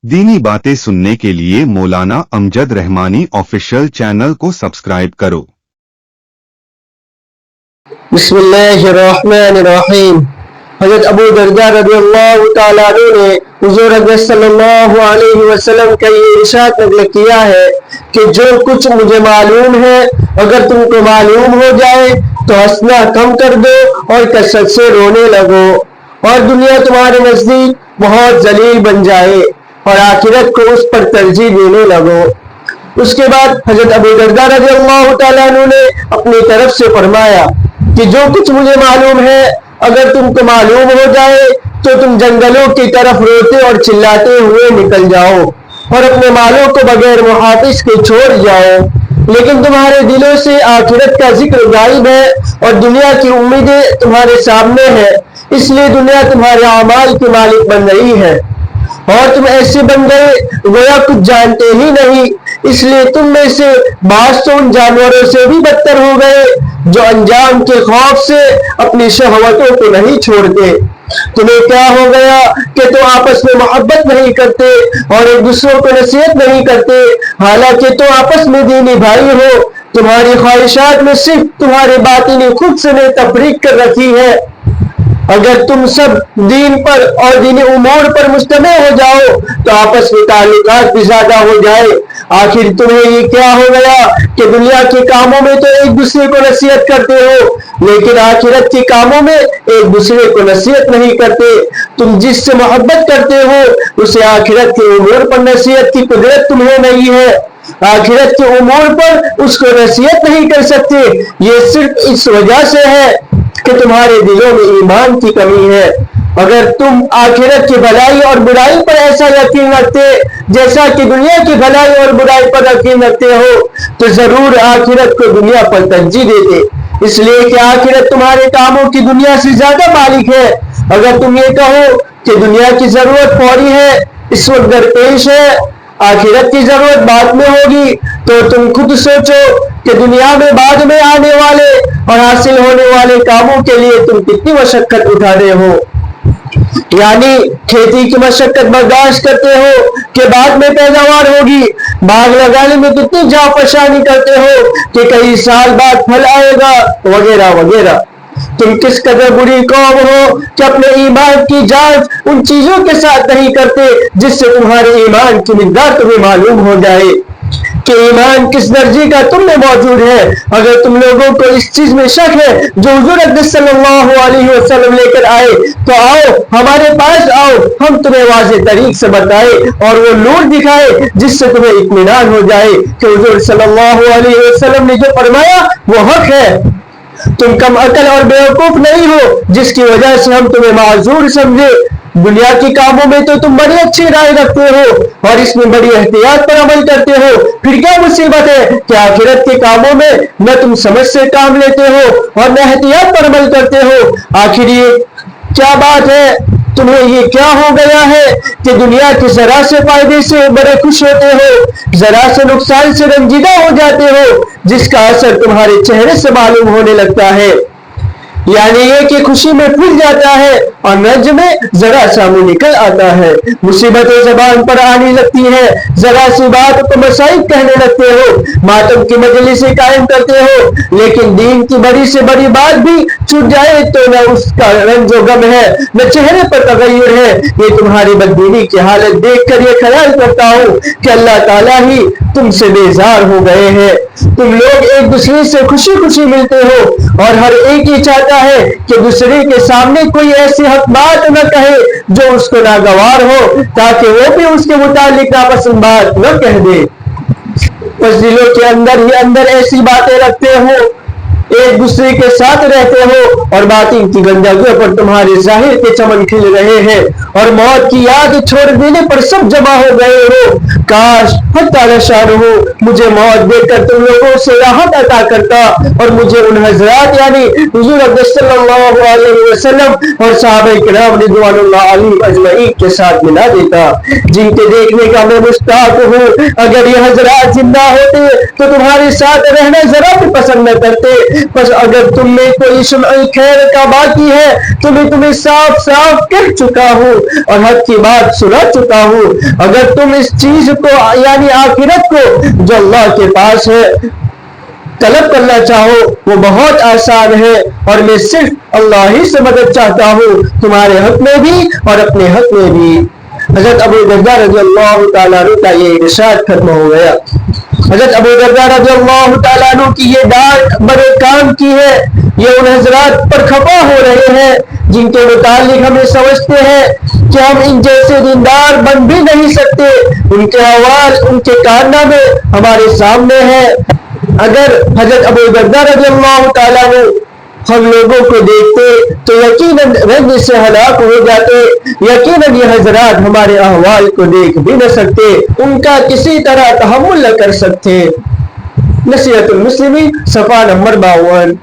दीनी बातें सुनने के लिए मौलाना अमजद रहमानी ऑफिशियल चैनल को सब्सक्राइब करो। बिस्मिल्लाहिर्रहमानिर्रहीम। हज़रत अबू दरदा रज़ियल्लाहु तआला अन्हु ने हुज़ूर अक़रम सल्लल्लाहु अलैहि वसल्लम का ये इरशाद नक़ल किया है कि जो कुछ मुझे मालूम है अगर तुमको मालूम हो जाए तो हंसना कम कर दो और कसरत से रोने लगो और दुनिया तुम्हारे नज़दीक बहुत जलील बन जाए और आखिरत को उस पर तरजीह देने लगो। उसके बाद हज़रत अबू दरदा रज़ियल्लाहु तआला अन्हु ने अपनी तरफ से फरमाया कि जो कुछ मुझे मालूम है अगर तुमको मालूम हो जाए तो तुम जंगलों की तरफ रोते और चिल्लाते हुए निकल जाओ और अपने मालों को बगैर मुहाफिज के छोड़ जाओ, लेकिन तुम्हारे दिलों से आखिरत का जिक्र गायब है और दुनिया की उम्मीदें तुम्हारे सामने है, इसलिए दुनिया तुम्हारे अमाल की मालिक बन रही है और तुम ऐसे बन गए गोया कुछ जानते ही नहीं, इसलिए तुम में से बाज़ तो उन जानवरों से भी बदतर हो गए जो अंजाम के खौफ से अपनी शहवतों को नहीं छोड़ते। तुम्हें क्या हो गया कि तुम आपस में मोहब्बत नहीं करते और एक दूसरों को नसीहत नहीं करते, हालांकि तुम आपस में दीनी भाई हो। तुम्हारी ख्वाहिशात में सिर्फ तुम्हारे बातिनी खुद से ने तफरीक कर रखी है। अगर तुम सब दीन पर और दीनी उमूर पर मुश्तमिल हो जाओ तो आपस में ताल्लुकात भी ज्यादा हो जाए। आखिर तुम्हें ये क्या हो गया कि दुनिया के कामों में तो एक दूसरे को नसीहत करते हो लेकिन आखिरत के कामों में एक दूसरे को नसीहत नहीं करते। तुम जिससे मोहब्बत करते हो उसे आखिरत के उमूर पर नसीहत की कुदरत तुम्हें नहीं है, आखिरत के उमूर पर उसको नसीहत नहीं कर सकते। ये सिर्फ इस वजह से है कि तुम्हारे दिलों में ईमान की कमी है। अगर तुम आखिरत की भलाई और बुराई पर ऐसा यकीन रखते जैसा कि दुनिया की भलाई और बुराई पर यकीन रखते हो तो जरूर आखिरत को दुनिया पर तरजीह देते, इसलिए कि आखिरत तुम्हारे कामों की दुनिया से ज्यादा मालिक है। अगर तुम ये कहो कि दुनिया की जरूरत फौरी है, इस वक्त दरपेश है, आखिरत की जरूरत बाद में होगी, तो तुम खुद सोचो कि दुनिया में बाद में आने वाले और हासिल होने वाले कामों के लिए तुम कितनी मशक्कत उठा रहे हो। यानी खेती की मशक्कत बर्दाश्त करते हो कि बाद में पैदावार होगी, बाग लगाने में कितनी जाफशानी करते हो कि कई साल बाद फल आएगा, वगैरह वगैरह। तुम किस कदर बुरी कौम हो कि अपने ईमान की जांच उन चीजों के साथ नहीं करते जिससे तुम्हारे ईमान की मिक़दार तुम्हें मालूम हो जाए कि ईमान किस दर्जे का तुम में मौजूद है। अगर तुम लोगों को इस चीज में शक है जो हुज़ूर अक़रम सल्लल्लाहु अलैहि वसल्लम लेकर आए तो आओ हमारे पास आओ, हम तुम्हें वाज़ेह तरीक से बताए और वो नूर दिखाए जिससे तुम्हें इत्मीनान हो जाए कि हुज़ूर सल्लल्लाहु अलैहि वसल्लम ने जो फरमाया वो हक है। तुम कम अकल और बेवकूफ नहीं हो जिसकी वजह से हम तुम्हें माजूर समझे। दुनिया के कामों में तो तुम बड़ी अच्छी राय रखते हो और इसमें बड़ी एहतियात पर अमल करते हो, फिर क्या मुसीबत है कि आखिरत के कामों में न तुम समझ से काम लेते हो और न एहतियात पर अमल करते हो। आखिर ये क्या बात है, तुम्हें ये क्या हो गया है कि दुनिया के जरा से फायदे से बड़े खुश होते हो, जरा से नुकसान से रंजीदा हो जाते हो जिसका असर तुम्हारे चेहरे से मालूम होने लगता है। यानी ये कि खुशी में फूल जाता है और नज में जरा सा मुंह निकल आता है। मुसीबतें जबान पर आने लगती है, जरा सी बात को मसाइब कहने लगते हो, मातम की मजलिसें कायम करते हो, लेकिन दीन की बड़ी से बड़ी बात भी छूट जाए तो न उसका रंजो गम है न चेहरे पर तगय्युर है। ये तुम्हारी बददीनी की हालत देख कर ये ख्याल करता हूँ कि अल्लाह ताला ही तुमसे बेजार हो गए हैं। तुम लोग एक दूसरे से खुशी खुशी मिलते हो और हर एक ही चाहता है कि दूसरे के सामने कोई ऐसी हक बात न कहे जो उसको नागवार हो ताकि वो भी उसके मुतालिक नापसंद बात न कह दे। बस दिलों के अंदर ही अंदर ऐसी बातें रखते हो, एक दूसरे के साथ रहते हो और बातिन की गंदगियों पर तुम्हारे जाहिर के चमन खिल रहे हैं और मौत की याद छोड़ देने पर सब जमा हो गए हो। काश हो मुझे मौत देकर तुम लोगों से राहत अता करता और मुझे उन हजरात यानी हुज़ूर अक़रम सल्लल्लाहु अलैहि वसल्लम और सहाबा किराम रिज़वानुल्लाह अलैहिम अजमईन के साथ मिला देता जिनके देखने का मैं मुश्ताक हूँ। अगर ये हजरात जिंदा होते तो तुम्हारे साथ रहना जरा भी पसंद न करते, بس اگر تم میں کوئی شمع خیر کا باقی ہے تو میں تمہیں صاف صاف کہہ چکا ہوں اور حق کی بات سنا چکا ہوں. اگر تم اس چیز کو یعنی آخرت کو جو اللہ کے پاس ہے طلب کرنا چاہو وہ بہت آسان ہے اور میں صرف اللہ ہی سے مدد چاہتا ہوں تمہارے حق میں بھی اور اپنے حق میں بھی. حضرت ابو درداء رضی اللہ تعالیٰ عنہ کا یہ ارشاد ختم ہو گیا. حضرت ابو درداء رضی اللہ تعالیٰ عنہ کی یہ ڈانٹ بڑے کام کی ہے. یہ ان حضرات پر خفا ہو رہے ہیں جن کے متعلق ہمیں سمجھتے ہیں کہ ہم ان جیسے دیندار بن بھی نہیں سکتے. ان کے احوال ان کے کارنامے ہمارے سامنے ہیں. اگر حضرت ابو درداء رضی اللہ تعالیٰ عنہ ہم لوگوں کو دیکھتے تو یقیناً رنج سے ہلاک ہو جاتے. یقیناً یہ حضرات ہمارے احوال کو دیکھ بھی نہ سکتے, ان کا کسی طرح تحمل نہ کر سکتے. نصیحت المسلمین صفحہ نمبر 52.